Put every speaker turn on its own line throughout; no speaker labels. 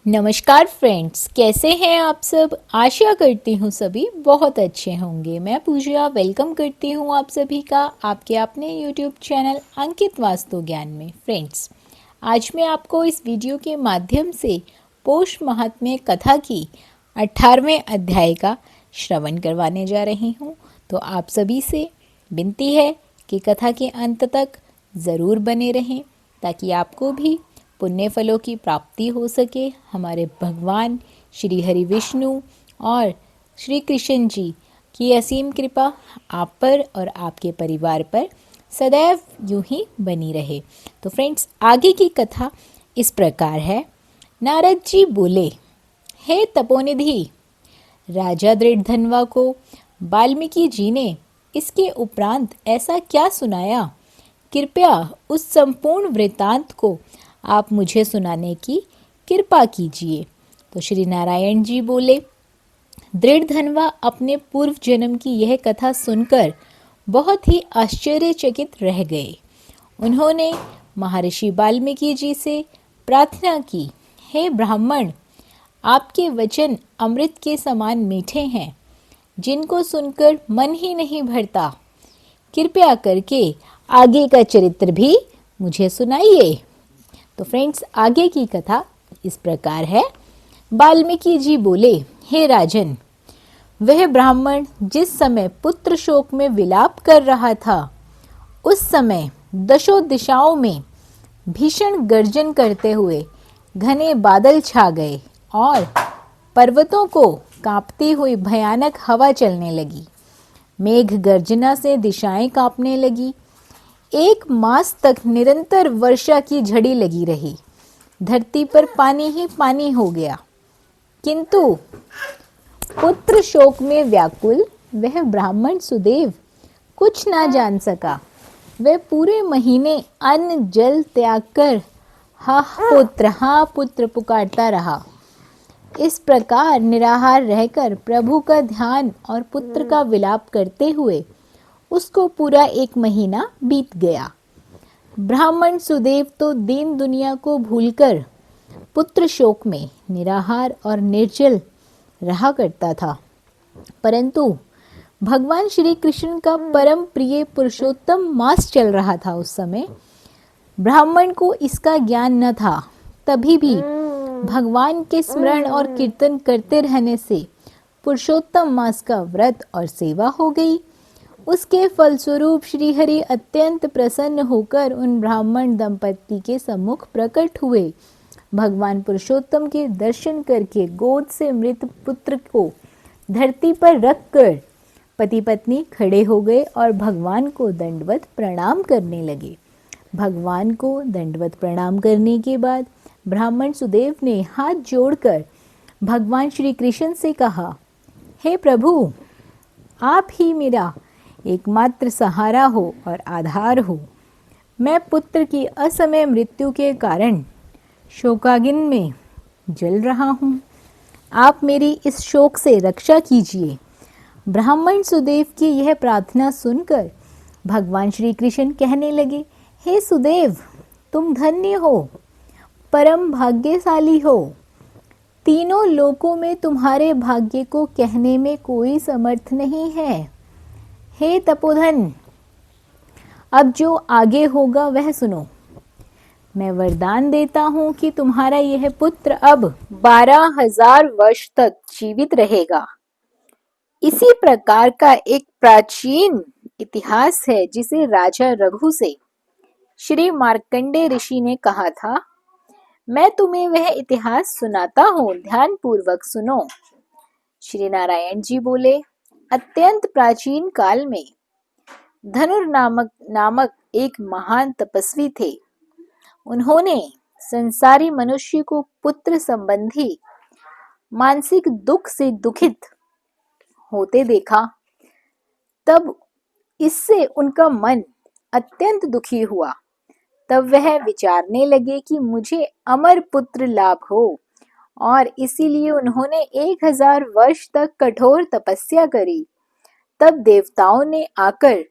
नमस्कार फ्रेंड्स, कैसे हैं आप सब। आशा करती हूँ सभी बहुत अच्छे होंगे। मैं पूजा वेलकम करती हूँ आप सभी का आपके अपने यूट्यूब चैनल अंकित वास्तु ज्ञान में। फ्रेंड्स, आज मैं आपको इस वीडियो के माध्यम से पौष महात्म्य कथा की 18वें अध्याय का श्रवण करवाने जा रही हूँ। तो आप सभी से विनती है कि कथा के अंत तक ज़रूर बने रहें ताकि आपको भी पुण्य फलों की प्राप्ति हो सके। हमारे भगवान श्री हरि विष्णु और श्री कृष्ण जी की असीम कृपा आप पर और आपके परिवार पर सदैव यूं ही बनी रहे। तो फ्रेंड्स, आगे की कथा इस प्रकार है। नारद जी बोले, हे तपोनिधि, राजा दृढ़धनवा को वाल्मीकि जी ने इसके उपरांत ऐसा क्या सुनाया? कृपया उस संपूर्ण वृतांत को आप मुझे सुनाने की कृपा कीजिए। तो श्री नारायण जी बोले, दृढ़धनवा अपने पूर्व जन्म की यह कथा सुनकर बहुत ही आश्चर्यचकित रह गए। उन्होंने महर्षि वाल्मीकि जी से प्रार्थना की, हे ब्राह्मण, आपके वचन अमृत के समान मीठे हैं, जिनको सुनकर मन ही नहीं भरता। कृपया करके आगे का चरित्र भी मुझे सुनाइए। तो फ्रेंड्स, आगे की कथा इस प्रकार है। वाल्मीकि जी बोले, हे राजन, वह ब्राह्मण जिस समय पुत्र शोक में विलाप कर रहा था, उस समय दशों दिशाओं में भीषण गर्जन करते हुए घने बादल छा गए और पर्वतों को कांपती हुई भयानक हवा चलने लगी। मेघ गर्जना से दिशाएं कांपने लगी। 1 मास तक निरंतर वर्षा की झड़ी लगी रही। धरती पर पानी ही पानी हो गया। किंतु पुत्र शोक में व्याकुल वह ब्राह्मण सुदेव कुछ ना जान सका। वह पूरे महीने अन्न जल त्याग कर हाँ पुत्र पुकारता रहा। इस प्रकार निराहार रहकर प्रभु का ध्यान और पुत्र का विलाप करते हुए उसको पूरा 1 महीना बीत गया। ब्राह्मण सुदेव तो दीन दुनिया को भूलकर पुत्र शोक में निराहार और निर्जल रहा करता था। परंतु भगवान श्री कृष्ण का परम प्रिय पुरुषोत्तम मास चल रहा था। उस समय ब्राह्मण को इसका ज्ञान न था। तभी भी भगवान के स्मरण और कीर्तन करते रहने से पुरुषोत्तम मास का व्रत और सेवा हो गई। उसके फलस्वरूप श्रीहरि अत्यंत प्रसन्न होकर उन ब्राह्मण दंपति के सम्मुख प्रकट हुए। भगवान पुरुषोत्तम के दर्शन करके गोद से मृत पुत्र को धरती पर रखकर पति पत्नी खड़े हो गए और भगवान को दंडवत प्रणाम करने लगे। भगवान को दंडवत प्रणाम करने के बाद ब्राह्मण सुदेव ने हाथ जोड़कर भगवान श्री कृष्ण से कहा, हे प्रभु, आप ही मेरा एकमात्र सहारा हो और आधार हो। मैं पुत्र की असमय मृत्यु के कारण शोकाग्नि में जल रहा हूँ। आप मेरी इस शोक से रक्षा कीजिए। ब्राह्मण सुदेव की यह प्रार्थना सुनकर भगवान श्री कृष्ण कहने लगे, हे सुदेव, तुम धन्य हो, परम भाग्यशाली हो। तीनों लोकों में तुम्हारे भाग्य को कहने में कोई समर्थ नहीं है। हे तपोधन, अब जो आगे होगा वह सुनो। मैं वरदान देता हूँ कि तुम्हारा यह पुत्र अब 12,000 वर्ष तक जीवित रहेगा। इसी प्रकार का एक प्राचीन इतिहास है जिसे राजा रघु से श्री मार्कंडे ऋषि ने कहा था। मैं तुम्हें वह इतिहास सुनाता हूँ, ध्यान पूर्वक सुनो। श्री नारायण जी बोले, अत्यंत प्राचीन काल में धनुर नामक एक महान तपस्वी थे। उन्होंने संसारी मनुष्य को पुत्र संबंधी मानसिक दुख से दुखित होते देखा। तब इससे उनका मन अत्यंत दुखी हुआ। तब वह विचारने लगे कि मुझे अमर पुत्र लाभ हो, और इसीलिए उन्होंने 1,000 वर्ष तक कठोर तपस्या करी। तब देवताओं ने आकर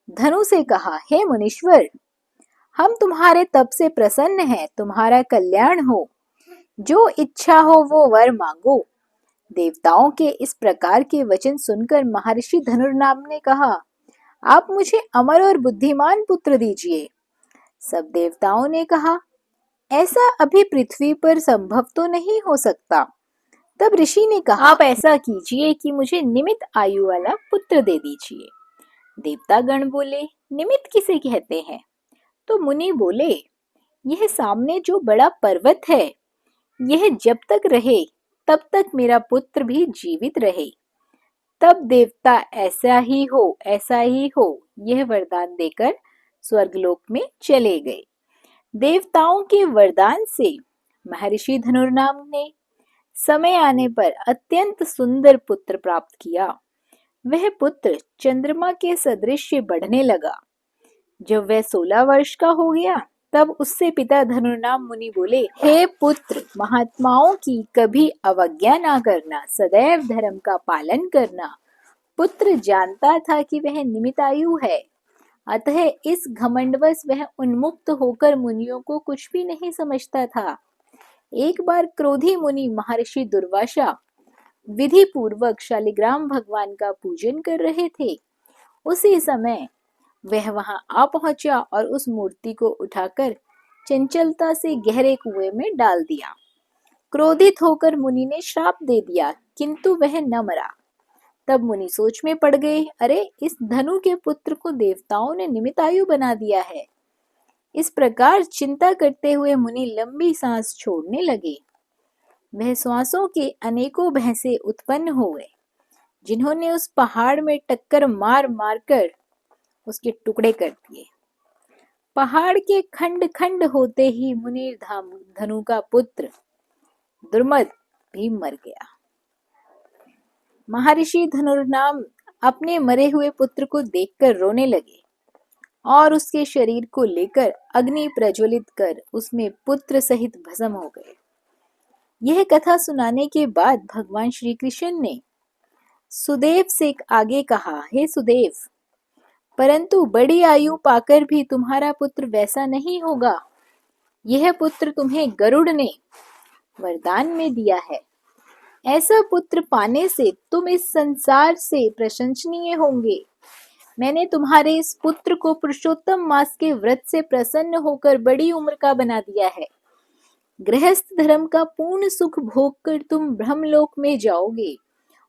धनु से कहा, हे मुनीश्वर, हम तुम्हारे तप से प्रसन्न हैं, तुम्हारा कल्याण हो। जो इच्छा हो वो वर मांगो। देवताओं के इस प्रकार के वचन सुनकर महर्षि धनुर्नाम ने कहा, आप मुझे अमर और बुद्धिमान पुत्र दीजिए। सब देवताओं ने कहा, ऐसा अभी पृथ्वी पर संभव तो नहीं हो सकता। तब ऋषि ने कहा, आप ऐसा कीजिए कि मुझे निमित आयु वाला पुत्र दे दीजिए। देवतागण बोले, निमित किसे कहते हैं? तो मुनि बोले, यह सामने जो बड़ा पर्वत है, यह जब तक रहे तब तक मेरा पुत्र भी जीवित रहे। तब देवता ऐसा ही हो यह वरदान देकर स्वर्गलोक में चले गए। देवताओं के वरदान से महर्षि धनुर्नाम ने समय आने पर अत्यंत सुंदर पुत्र प्राप्त किया। वह पुत्र चंद्रमा के सदृश बढ़ने लगा। जब वह 16 वर्ष का हो गया, तब उससे पिता धनुर्नाम मुनि बोले, हे पुत्र, महात्माओं की कभी अवज्ञा ना करना, सदैव धर्म का पालन करना। पुत्र जानता था कि वह निमित आयु है, अतः इस घमंडवश वह उन्मुक्त होकर मुनियों को कुछ भी नहीं समझता था। एक बार क्रोधी मुनि महर्षि दुर्वासा विधि पूर्वक शालिग्राम भगवान का पूजन कर रहे थे। उसी समय वह वहां आ पहुंचा और उस मूर्ति को उठाकर चंचलता से गहरे कुएं में डाल दिया। क्रोधित होकर मुनि ने श्राप दे दिया, किंतु वह न मरा। तब मुनि सोच में पड़ गए, अरे इस धनु के पुत्र को देवताओं ने निमित आयु बना दिया है। इस प्रकार चिंता करते हुए मुनि लंबी सांस छोड़ने लगे। वह श्वासों के अनेकों भैंसे उत्पन्न हुए, जिन्होंने उस पहाड़ में टक्कर मार मार कर उसके टुकड़े कर दिए। पहाड़ के खंड खंड होते ही मुनि धनु का पुत्र दुर्मद भी मर गया। महर्षि धनुर्नाम अपने मरे हुए पुत्र को देखकर रोने लगे और उसके शरीर को लेकर अग्नि प्रज्वलित कर उसमें पुत्र सहित भस्म हो गए। यह कथा सुनाने के बाद भगवान श्री कृष्ण ने सुदेव से आगे कहा, हे सुदेव, परंतु बड़ी आयु पाकर भी तुम्हारा पुत्र वैसा नहीं होगा। यह पुत्र तुम्हें गरुड़ ने वरदान में दिया है। ऐसा पुत्र पाने से तुम इस संसार से प्रशंसनीय होंगे। मैंने तुम्हारे इस पुत्र को पुरुषोत्तम मास के व्रत से प्रसन्न होकर बड़ी उम्र का बना दिया है। गृहस्थ धर्म का पूर्ण सुख भोग कर तुम ब्रह्मलोक में जाओगे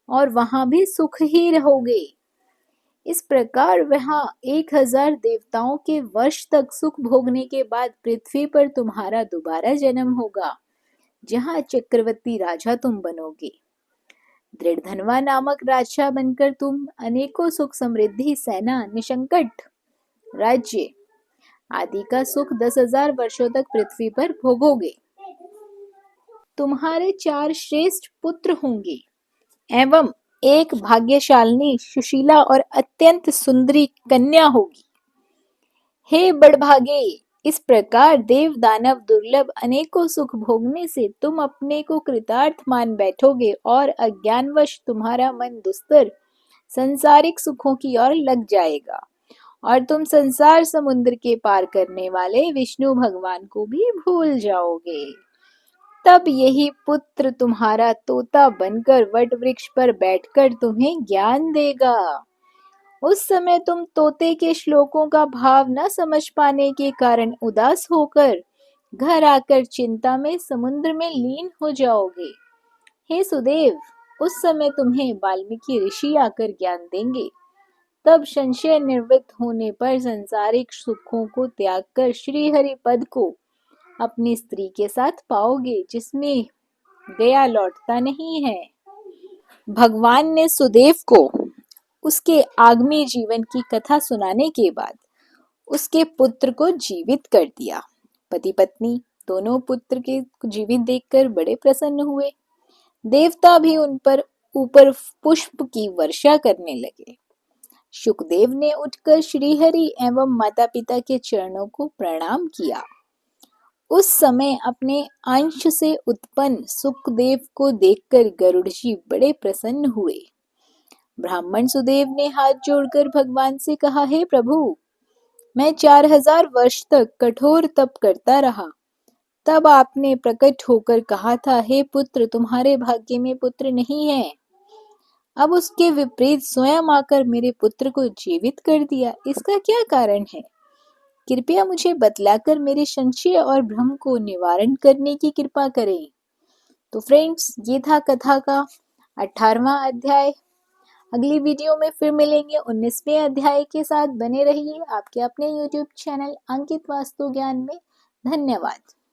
और वहां भी सुख ही रहोगे। इस प्रकार वहां 1000 देवताओं के वर्ष तक सुख भोगने के बाद पृथ्वी पर तुम्हारा दोबारा जन्म होगा, जहां चक्रवर्ती राजा तुम बनोगे। दृढ़धनवा नामक राजा बनकर तुम अनेकों सुख समृद्धि, सेना, निसंकट राज्य आदि का सुख 10,000 वर्षों तक पृथ्वी पर भोगोगे। तुम्हारे 4 श्रेष्ठ पुत्र होंगे एवं एक भाग्यशालिनी, सुशीला और अत्यंत सुंदरी कन्या होगी। हे बड़भागे, इस प्रकार देव दानव दुर्लभ अनेकों सुख भोगने से तुम अपने को कृतार्थ मान बैठोगे और अज्ञानवश तुम्हारा मन दुस्तर संसारिक सुखों की ओर लग जाएगा और तुम संसार समुद्र के पार करने वाले विष्णु भगवान को भी भूल जाओगे। तब यही पुत्र तुम्हारा तोता बनकर वट वृक्ष पर बैठकर तुम्हें ज्ञान देगा। उस समय तुम तोते के श्लोकों का भाव न समझ पाने के कारण उदास होकर घर आकर चिंता में समुद्र में लीन हो जाओगे। हे सुदेव, उस समय तुम्हें वाल्मीकि ऋषि आकर ज्ञान देंगे। तब संशय निवृत्त होने पर संसारिक सुखों को त्याग कर श्री हरि पद को अपनी स्त्री के साथ पाओगे, जिसमें गया लौटता नहीं है। भगवान ने सुदेव को उसके आगामी जीवन की कथा सुनाने के बाद उसके पुत्र को जीवित कर दिया। पति पत्नी दोनों पुत्र के जीवित देखकर बड़े प्रसन्न हुए। देवता भी उन पर ऊपर पुष्प की वर्षा करने लगे। शुकदेव ने उठकर श्रीहरि एवं माता पिता के चरणों को प्रणाम किया। उस समय अपने अंश से उत्पन्न सुखदेव को देखकर गरुड़ जी बड़े प्रसन्न हुए। ब्राह्मण सुदेव ने हाथ जोड़कर भगवान से कहा, हे प्रभु, मैं 4000 वर्ष तक कठोर तप करता रहा, तब आपने प्रकट होकर कहा था, हे पुत्र, तुम्हारे भाग्य में पुत्र नहीं है। अब उसके विपरीत स्वयं आकर मेरे पुत्र को जीवित कर दिया। इसका क्या कारण है? कृपया मुझे बतलाकर मेरे संशय और भ्रम को निवारण करने की कृपा करें। तो फ्रेंड्स, ये था कथा का 18वां अध्याय। अगली वीडियो में फिर मिलेंगे 19वें अध्याय के साथ। बने रहिए आपके अपने YouTube चैनल अंकित वास्तु ज्ञान में। धन्यवाद।